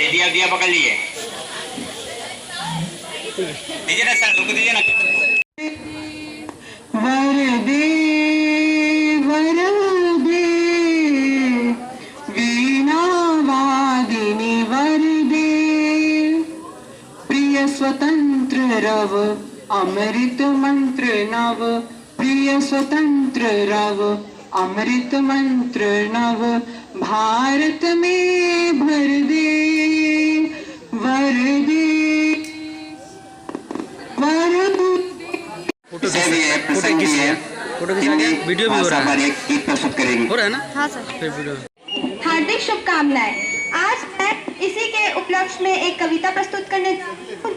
ये दिया दिया पकड़ लिए, दीजिए ना सर, रुक दीजिए ना। वरदे वरदे वीणा वादिनी वरदे, प्रिय स्वतंत्र रव अमृत मंत्र नव, प्रिय स्वतंत्र रव अमृत मंत्र नव, भारत में भर दे वरदे वीडियो भी हो रहा है, गीत प्रस्तुत करेंगे, हो रहा है ना? हाँ सर। फिर वीडियो। हार्दिक शुभकामनाएं। आज मैं इसी के उपलक्ष्य में एक कविता प्रस्तुत करने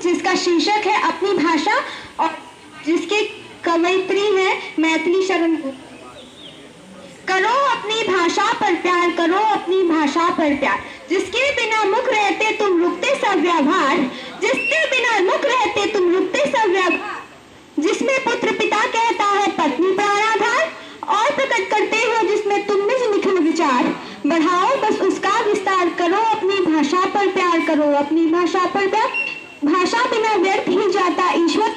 जिसका शीर्षक है अपनी भाषा और जिसकी कवयित्री है मैथिली शरण को। करो अपनी भाषा पर प्यार, करो अपनी भाषा पर प्यार, जिसके बिना मुख रहते तुम रुकते सब व्यवहार, जिसके बिना मुख रहते तुम रुकते सब व्यवहार, जिसमें पुत्र पिता कहता है पत्नी प्राणाधार, और प्रकट करते हो जिसमें तुम निज निखिल विचार, बढ़ाओ बस उसका विस्तार, करो अपनी भाषा पर प्यार, करो अपनी भाषा पर प्यार, भाषा बिना व्यर्थ ही जाता ईश्वर,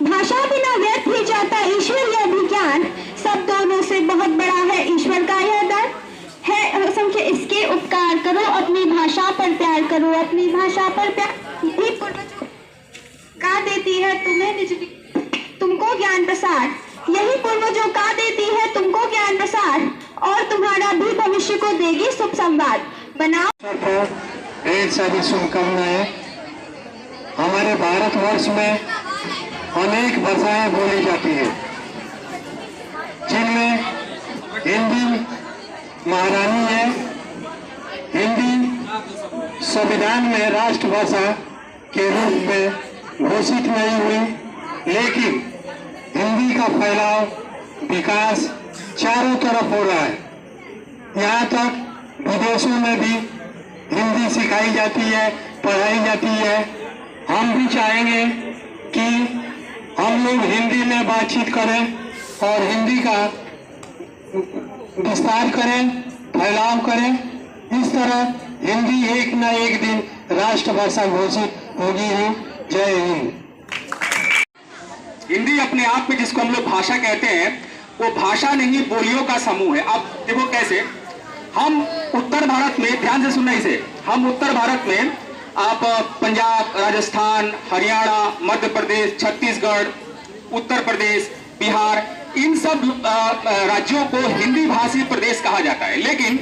भाषा बिना व्यर्थ ही जाता ईश्वरीय अभिज्ञान, सब दोनों से बहुत बड़ा है ईश्वर का यह दान है असंख्य इसके उपकार, करो अपनी भाषा पर प्यार, करो अपनी भाषा पर प्यार, यही पूर्वजों का देती है तुम्हें निज तुमको ज्ञान प्रसार, यही पूर्वजों का देती है तुमको ज्ञान प्रसार, और तुम्हारा भी भविष्य को देगी शुभ संवाद बनाओ। ढेर सारी शुभकामनाएं। हमारे भारतवर्ष में अनेक भाषाएं बोली जाती है, जिनमें हिंदी महारानी है। हिंदी संविधान में राष्ट्रभाषा के रूप में घोषित नहीं हुई, लेकिन हिंदी का फैलाव विकास चारों तरफ हो रहा है। यहाँ तक विदेशों में भी हिंदी सिखाई जाती है, पढ़ाई जाती है। हम भी चाहेंगे कि हम लोग हिंदी में बातचीत करें और हिंदी का विस्तार करें, फैलाव करें। इस तरह हिंदी एक न एक दिन राष्ट्रभाषा घोषित होगी ही। जय हिंद। हिंदी अपने आप में जिसको हम लोग भाषा कहते हैं, वो भाषा नहीं बोलियों का समूह है। अब देखो कैसे हम उत्तर भारत में, ध्यान से सुनना इसे, हम उत्तर भारत में आप पंजाब, राजस्थान, हरियाणा, मध्य प्रदेश, छत्तीसगढ़, उत्तर प्रदेश, बिहार, इन सब राज्यों को हिंदी भाषी प्रदेश कहा जाता है। लेकिन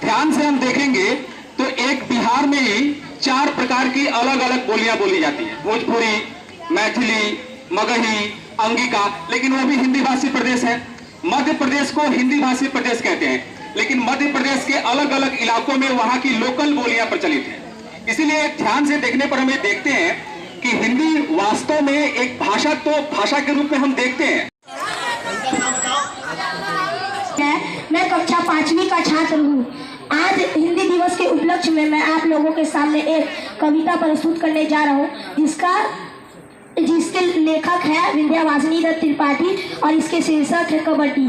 ध्यान से हम देखेंगे तो एक बिहार में ही 4 प्रकार की अलग अलग बोलियां बोली जाती हैं, भोजपुरी, मैथिली, मगही, अंगिका, लेकिन वो भी हिंदी भाषी प्रदेश है। मध्य प्रदेश को हिंदी भाषी प्रदेश कहते हैं, लेकिन मध्य प्रदेश के अलग अलग इलाकों में वहां की लोकल बोलियां प्रचलित हैं। इसीलिए ध्यान से देखने पर हमें देखते हैं कि हिंदी वास्तव में एक भाषा, तो भाषा के रूप में हम देखते हैं। मैं कक्षा 5वीं का छात्र हूँ। आज हिंदी दिवस के उपलक्ष्य में मैं आप लोगों के सामने एक कविता प्रस्तुत करने जा रहा हूँ, जिसके लेखक है विंध्यावासिनी दत्त त्रिपाठी, और इसके शीर्षक है कबड्डी।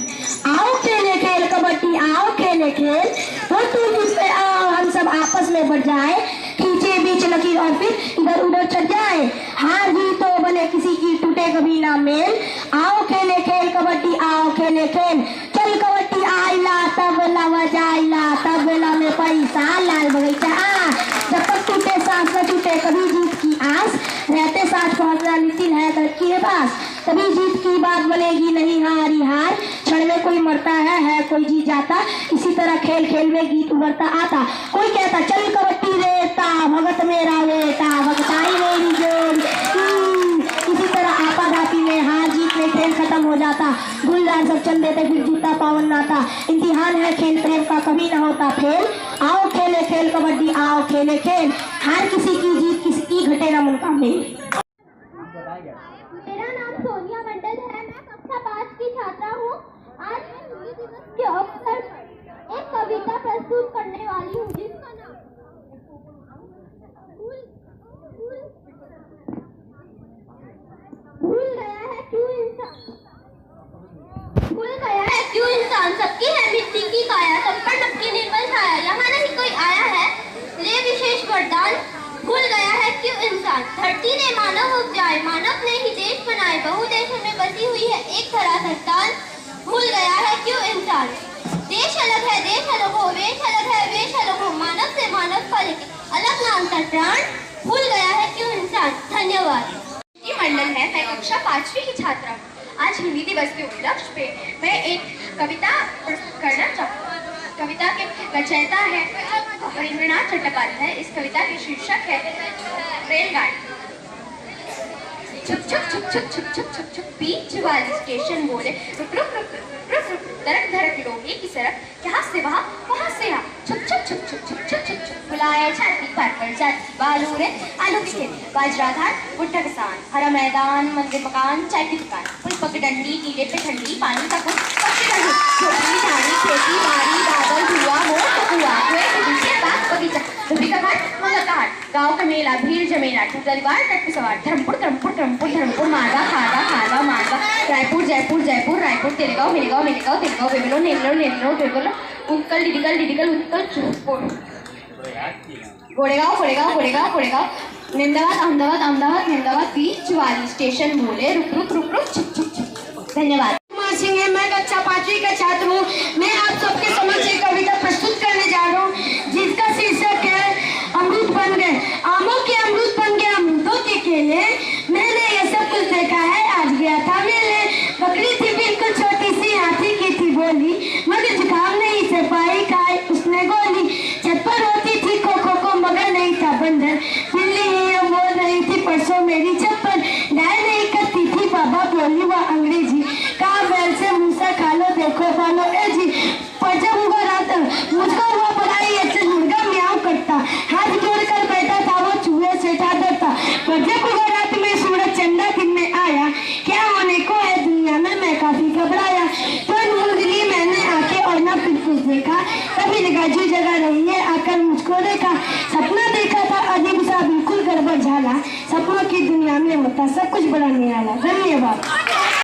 आओ खेले खेल कबड्डी, आओ खेले खेल, तो तू पे आओ हम सब आपस में बढ़ जाए, खींचे बीच लकीर और फिर इधर उधर चढ़ जाए, हार जीत तो बने किसी की टूटे कभी ना मेल, आओ खेले खेल कबड्डी, आओ खेले खेल, चल कबड्डी आइला तबला बजाइला, तबला में पैसा लाल बगीचा आ, जब तक टूटे सांस न टूटे कभी जीत की आस, रहते साथ पहुंचना नितिन है तरक्की के पास, कभी जीत की बात बनेगी नहीं हारी हार, क्षण में कोई मरता है कोई जीत जाता, इसी तरह खेल खेल में गीत उभरता आता, कोई कहता चल कबड्डी रेता भगत मेरा बेटा, भगताई मेरी जोड़ी, इसी तरह आपाधापी में हार जीत में खेल खत्म हो जाता, गुलदार सब चल देते फिर जीता पावन नाता, इम्तिहान है खेल प्रेम का कभी ना होता फेल, आओ खेले खेल कबड्डी, आओ खेले खेल, हार किसी की जीत किसी की घटे ना मन का मेल। मेरा नाम सोनिया मंडल है, मैं कक्षा 5 की छात्रा हूँ। आज मैं हिंदी दिवस के अवसर पर एक कविता प्रस्तुत करने वाली हूँ, जिसका नाम भूल गया है क्यों इंसान, सबकी है मिट्टी की काया, सब पर सबकी निर्मल छाया, यहाँ नहीं कोई आया है ले विशेष बहुदेशों में बसी हुई है एक धरातल तान, भूल गया है क्यों इंसान। देश अलग है देश अलग हो, वेश अलग है वेश अलग हो, मानव से मानव का लेके अलग ना अंतर प्राण, भूल गया है क्यों इंसान। धन्यवाद। मंडल है, मैं कक्षा 5वीं की छात्रा हूँ। आज हिंदी दिवस के उपलक्ष्य पे मैं एक कविता प्रस्तुत करना चाहूँ। कविता के रचयिता है हरीन्द्रनाथ चट्टोपाध्याय। इस कविता के शीर्षक है रेलगाड़ी। छुप छुप छुप छुप छुप छुप छुप छुप बीच वाली स्टेशन बोले रुक रुक रुक रुक रुक, धड़क धड़क लोहे की सड़क, यहाँ से वहाँ वहाँ से यहाँ, छुप छुप छुप छुप छुप छुप छुप छुप, बुलाया छाती पर जाती बालू रे आलू की खेती, बाजरा धान भुट्टा किसान, हरा मैदान मंदिर मकान चाय की दुकान, फुल पगडंडी नीले पे ठंडी पानी का कुछ पक्षी का झुंड, छोटी झाड़ी खेती बाड़ी बादल धुआं मोर कुआ हुए बगीचे बाग बगीचा, धोबी का घाट मंगल का हाट, गाँव का मेला भीड़ जमेला, टूटलवार टट्टू सवार, धर्मपुर धर्मपुर धर्मपुर धर्मपुर, मारवा खारवा खारवा मारवा, रायपुर जयपुर जयपुर रायपुर, तेलगांव मेलगांव मेलगांव तेलगांव, बेबलो नेबलो नेबलो बेबलो, उत्कल डिडिकल डिडिकल उत्कल चूपोड़, गोड़ेगांव गोड़ेगांव गोड़ेगांव गोड़ेगांव, अहमदाबाद अहमदाबाद अहमदाबाद अहमदाबाद, बीच वाली स्टेशन बोले रुक रुक रुक रुक छुप छुप छुप। धन्यवाद। कुमार सिंह है, मैं कक्षा 5वीं का छात्र हूँ। मैं आप सबके समक्ष एक कविता प्रस्तुत करने जा रहा हूँ जिसका शीर्षक है अमरूद बन गए। आमों के अमरूद बन गए अमरूदों के केले, मैंने ये सब कुछ देखा है आज गया था मेले। बकरी थी बिल्कुल छोटी सी, हाथी की थी बोली, मगर जुकाम नहीं से पाई खाई उसने गोली। छत पर होती थी खो खो को मगर नहीं था बंदर, बिल्ली ही बोल रही थी परसों मेरी छत पर, गाय नहीं करती थी बाबा बोली वह अंग्रेजी, कहा बैल से मूसा खा लो देखो पालो ए जी। पर जब हुआ रात मुझको हुआ पढ़ाई ऐसे मुर्गा म्याऊं करता, हाथ जोड़कर बैठा था वो चूहे से था डरता। पर जब हुआ रात में सूरज चंदा दिन में आया, क्या होने को है दुनिया में मैं काफी घबराया। तो नींद ली मैंने आके और ना फिर कुछ देखा, तभी लगा जो जगह रही है आकर मुझको देखा। सपना देखा था अजीब सा बिल्कुल गड़बड़ झाला, सपनों की दुनिया में होता सब कुछ बड़ा निराला। धन्यवाद।